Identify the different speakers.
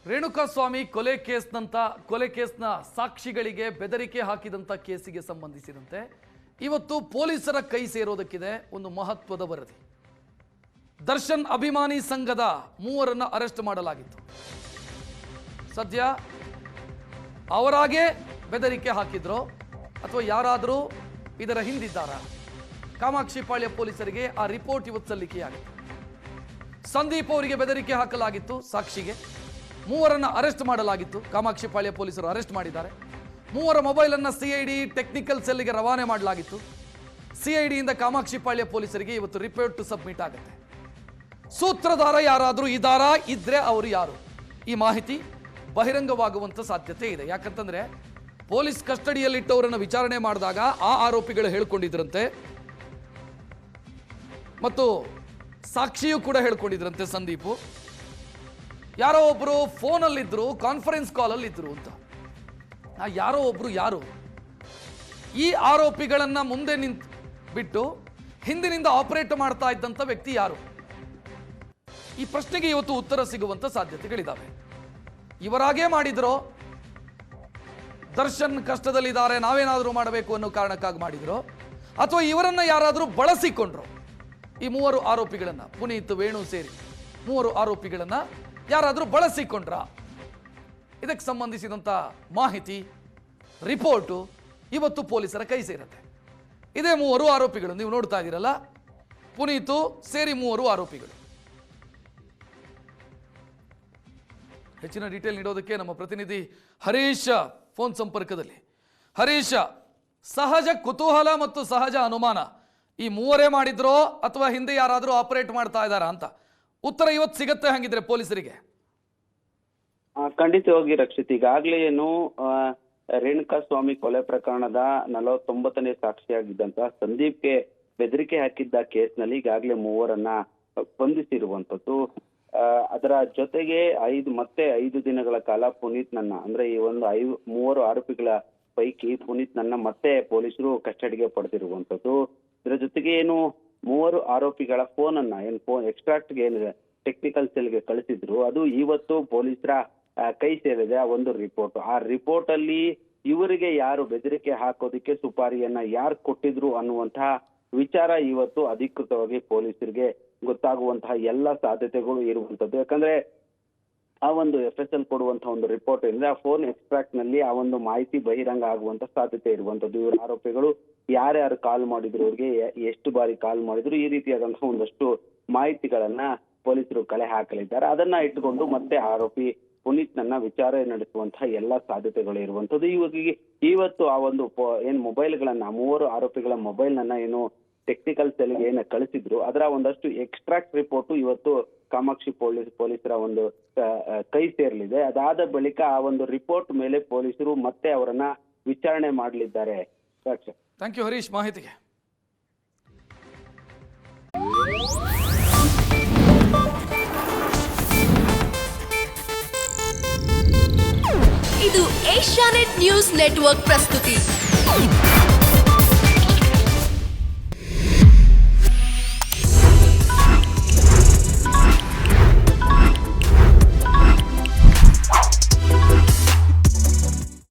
Speaker 1: ರೇಣುಕಾಸ್ವಾಮಿ ಕೊಲೆ ಕೇಸ್ನ ಸಾಕ್ಷಿಗಳಿಗೆ ಬೆದರಿಕೆ ಹಾಕಿದಂಥ ಕೇಸಿಗೆ ಸಂಬಂಧಿಸಿದಂತೆ ಇವತ್ತು ಪೊಲೀಸರ ಕೈ ಸೇರೋದಕ್ಕಿದೆ ಒಂದು ಮಹತ್ವದ ವರದಿ. ದರ್ಶನ್ ಅಭಿಮಾನಿ ಸಂಘದ 3 ಅರೆಸ್ಟ್ ಮಾಡಲಾಗಿತ್ತು. ಸದ್ಯ ಅವರಾಗೆ ಬೆದರಿಕೆ ಹಾಕಿದ್ರು ಅಥವಾ ಯಾರಾದರೂ ಇದರ ಹಿಂದಿದ್ದಾರಾ? ಕಾಮಾಕ್ಷಿಪಾಳ್ಯ ಪೊಲೀಸರಿಗೆ ಆ ರಿಪೋರ್ಟ್ ಇವತ್ತು ಸಲ್ಲಿಕೆಯಾಗಿದೆ. ಸಂದೀಪ್ ಅವರಿಗೆ ಬೆದರಿಕೆ ಹಾಕಲಾಗಿತ್ತು, ಸಾಕ್ಷಿಗೆ 3 ಅರೆಸ್ಟ್ ಮಾಡಲಾಗಿತ್ತು. ಕಾಮಾಕ್ಷಿಪಾಳ್ಯ ಪೊಲೀಸರು ಅರೆಸ್ಟ್ ಮಾಡಿದ್ದಾರೆ. 3 ಮೊಬೈಲನ್ನು ಸಿಐಡಿ ಟೆಕ್ನಿಕಲ್ ಸೆಲ್ಗೆ ರವಾನೆ ಮಾಡಲಾಗಿತ್ತು. ಸಿಐಡಿಯಿಂದ ಕಾಮಾಕ್ಷಿಪಾಳ್ಯ ಪೊಲೀಸರಿಗೆ ಇವತ್ತು ರಿಪೋರ್ಟ್ ಸಬ್ಮಿಟ್ ಆಗುತ್ತೆ. ಸೂತ್ರಧಾರ ಯಾರಾದರೂ ಇದ್ರೆ ಅವರು ಯಾರು? ಈ ಮಾಹಿತಿ ಬಹಿರಂಗವಾಗುವಂತ ಸಾಧ್ಯತೆ ಇದೆ. ಯಾಕಂತಂದ್ರೆ ಪೊಲೀಸ್ ಕಸ್ಟಡಿಯಲ್ಲಿಟ್ಟವರನ್ನು ವಿಚಾರಣೆ ಮಾಡಿದಾಗ ಆ ಆರೋಪಿಗಳು ಹೇಳ್ಕೊಂಡಿದ್ರಂತೆ ಮತ್ತು ಸಾಕ್ಷಿಯೂ ಕೂಡ ಹೇಳ್ಕೊಂಡಿದ್ರಂತೆ ಸಂದೀಪು ಯಾರೋ ಒಬ್ರು ಫೋನಲ್ಲಿದ್ರು, ಕಾನ್ಫರೆನ್ಸ್ ಕಾಲಲ್ಲಿ ಇದ್ರು ಅಂತ. ಯಾರೋ ಒಬ್ರು ಯಾರು? ಈ ಆರೋಪಿಗಳನ್ನ ಮುಂದೆ ಬಿಟ್ಟು ಹಿಂದಿನಿಂದ ಆಪರೇಟ್ ಮಾಡ್ತಾ ಇದ್ದಂಥ ವ್ಯಕ್ತಿ ಯಾರು? ಈ ಪ್ರಶ್ನೆಗೆ ಇವತ್ತು ಉತ್ತರ ಸಿಗುವಂತ ಸಾಧ್ಯತೆಗಳಿದ್ದಾವೆ. ಇವರಾಗೇ ಮಾಡಿದ್ರೋ, ದರ್ಶನ್ ಕಷ್ಟದಲ್ಲಿದ್ದಾರೆ ನಾವೇನಾದರೂ ಮಾಡಬೇಕು ಅನ್ನೋ ಕಾರಣಕ್ಕಾಗಿ ಮಾಡಿದ್ರೋ, ಅಥವಾ ಇವರನ್ನ ಯಾರಾದರೂ ಬಳಸಿಕೊಂಡ್ರು? ಈ 3 ಆರೋಪಿಗಳನ್ನ, ಪುನೀತ್, ವೇಣು ಸೇರಿ 3 ಆರೋಪಿಗಳನ್ನ ಯಾರಾದರೂ ಬಳಸಿಕೊಂಡ್ರ? ಇದಕ್ಕೆ ಸಂಬಂಧಿಸಿದಂಥ ಮಾಹಿತಿ, ರಿಪೋರ್ಟು ಇವತ್ತು ಪೊಲೀಸರ ಕೈ ಸೇರುತ್ತೆ. ಇದೇ 3 ಆರೋಪಿಗಳು ನೀವು ನೋಡ್ತಾ ಇದ್ದೀರಲ್ಲ, ಪುನೀತು ಸೇರಿ 3 ಆರೋಪಿಗಳು. ಹೆಚ್ಚಿನ ಡೀಟೇಲ್ ನೀಡೋದಕ್ಕೆ ನಮ್ಮ ಪ್ರತಿನಿಧಿ ಹರೀಶ್ ಫೋನ್ ಸಂಪರ್ಕದಲ್ಲಿ. ಹರೀಶ್, ಸಹಜ ಕುತೂಹಲ ಮತ್ತು ಸಹಜ ಅನುಮಾನ, ಈ 3 ಮಾಡಿದ್ರೋ ಅಥವಾ ಹಿಂದೆ ಯಾರಾದರೂ ಆಪರೇಟ್ ಮಾಡ್ತಾ ಇದ್ದಾರಾ ಅಂತ ಉತ್ತರ ಇವತ್ತು ಸಿಗತ್ತೆ ಹಂಗಿದ್ರೆ ಪೊಲೀಸರಿಗೆ?
Speaker 2: ಖಂಡಿತವಾಗಿ ರಕ್ಷಿತ್, ಈಗಾಗಲೇ ಏನು ರೇಣುಕಾಸ್ವಾಮಿ ಕೊಲೆ ಪ್ರಕರಣದ 49ನೇ ಸಾಕ್ಷಿಯಾಗಿದ್ದಂತಹ ಸಂದೀಪ್ಗೆ ಬೆದರಿಕೆ ಹಾಕಿದ್ದ ಕೇಸ್ನಲ್ಲಿ ಈಗಾಗಲೇ 3 ಬಂಧಿಸಿರುವಂತದ್ದು. ಅದರ ಜೊತೆಗೆ 5 ದಿನಗಳ ಕಾಲ ಪುನೀತ್ ನನ್ನ, ಅಂದ್ರೆ ಈ ಒಂದು 3 ಆರೋಪಿಗಳ ಪೈಕಿ ಪುನೀತ್ ನನ್ನ ಮತ್ತೆ ಪೊಲೀಸರು ಕಸ್ಟಡಿಗೆ ಪಡೆದಿರುವಂತದ್ದು. ಇದರ ಜೊತೆಗೆ ಏನು 3 ಆರೋಪಿಗಳ ಫೋನ್ ಎಕ್ಸ್ಟ್ರಾಕ್ಟ್ಗೆ ಏನಿದೆ ಟೆಕ್ನಿಕಲ್ ಸೆಲ್ಗೆ ಕಳಿಸಿದ್ರು, ಅದು ಇವತ್ತು ಪೊಲೀಸರ ಕೈ ಸೇರಿದೆ. ಆ ಒಂದು ರಿಪೋರ್ಟ್, ಆ ರಿಪೋರ್ಟ್ ಅಲ್ಲಿ ಇವರಿಗೆ ಯಾರು ಬೆದರಿಕೆ ಹಾಕೋದಿಕ್ಕೆ ಸುಪಾರಿಯನ್ನ ಯಾರು ಕೊಟ್ಟಿದ್ರು ಅನ್ನುವಂತಹ ವಿಚಾರ ಇವತ್ತು ಅಧಿಕೃತವಾಗಿ ಪೊಲೀಸರಿಗೆ ಗೊತ್ತಾಗುವಂತಹ ಎಲ್ಲ ಸಾಧ್ಯತೆಗಳು ಇರುವಂತದ್ದು. ಯಾಕಂದ್ರೆ ಆ ಒಂದು FSL ಕೊಡುವಂತಹ ಒಂದು ರಿಪೋರ್ಟ್ ಏನಿದೆ, ಆ ಫೋನ್ ಎಕ್ಸ್ಟ್ರಾಕ್ಟ್ ನಲ್ಲಿ ಆ ಒಂದು ಮಾಹಿತಿ ಬಹಿರಂಗ ಆಗುವಂತ ಸಾಧ್ಯತೆ ಇರುವಂತದ್ದು. ಇವರ ಆರೋಪಿಗಳು ಯಾರ್ಯಾರು ಕಾಲ್ ಮಾಡಿದ್ರು, ಅವ್ರಿಗೆ ಎಷ್ಟು ಬಾರಿ ಕಾಲ್ ಮಾಡಿದ್ರು, ಈ ರೀತಿಯಾದಂತಹ ಒಂದಷ್ಟು ಮಾಹಿತಿಗಳನ್ನ ಪೊಲೀಸರು ಕಲೆ ಹಾಕಲಿದ್ದಾರೆ. ಅದನ್ನ ಇಟ್ಟುಕೊಂಡು ಮತ್ತೆ ಆರೋಪಿ ಪುನೀತ್ ನನ್ನ ವಿಚಾರಣೆ ನಡೆಸುವಂತಹ ಎಲ್ಲಾ ಸಾಧ್ಯತೆಗಳು ಇರುವಂತದ್ದು. ಇವತ್ತು ಆ ಒಂದು ಮೊಬೈಲ್ಗಳನ್ನ 3 ಆರೋಪಿಗಳ ಮೊಬೈಲ್ ನನ್ನ ಏನು ಟೆಕ್ನಿಕಲ್ ಸೆಲ್ಗೆ ಏನ ಕಳಿಸಿದ್ರು, ಅದರ ಒಂದಷ್ಟು ಎಕ್ಸ್ಟ್ರಾಕ್ಟ್ ರಿಪೋರ್ಟ್ ಇವತ್ತು ಕಾಮಾಕ್ಷಿ ಪೊಲೀಸರ ಒಂದು ಕೈ ಸೇರಲಿದೆ. ಅದಾದ ಬಳಿಕ ಆ ಒಂದು ರಿಪೋರ್ಟ್ ಮೇಲೆ ಪೊಲೀಸರು ಮತ್ತೆ ಅವರನ್ನ ವಿಚಾರಣೆ ಮಾಡಲಿದ್ದಾರೆ.
Speaker 1: ಥ್ಯಾಂಕ್ ಯು ಹರೀಶ್ ಮಾಹಿತಿಗೆ.
Speaker 3: ಇದು ಏಷ್ಯಾನೆಟ್ ನ್ಯೂಸ್ ನೆಟ್ವರ್ಕ್ ಪ್ರಸ್ತುತಿ.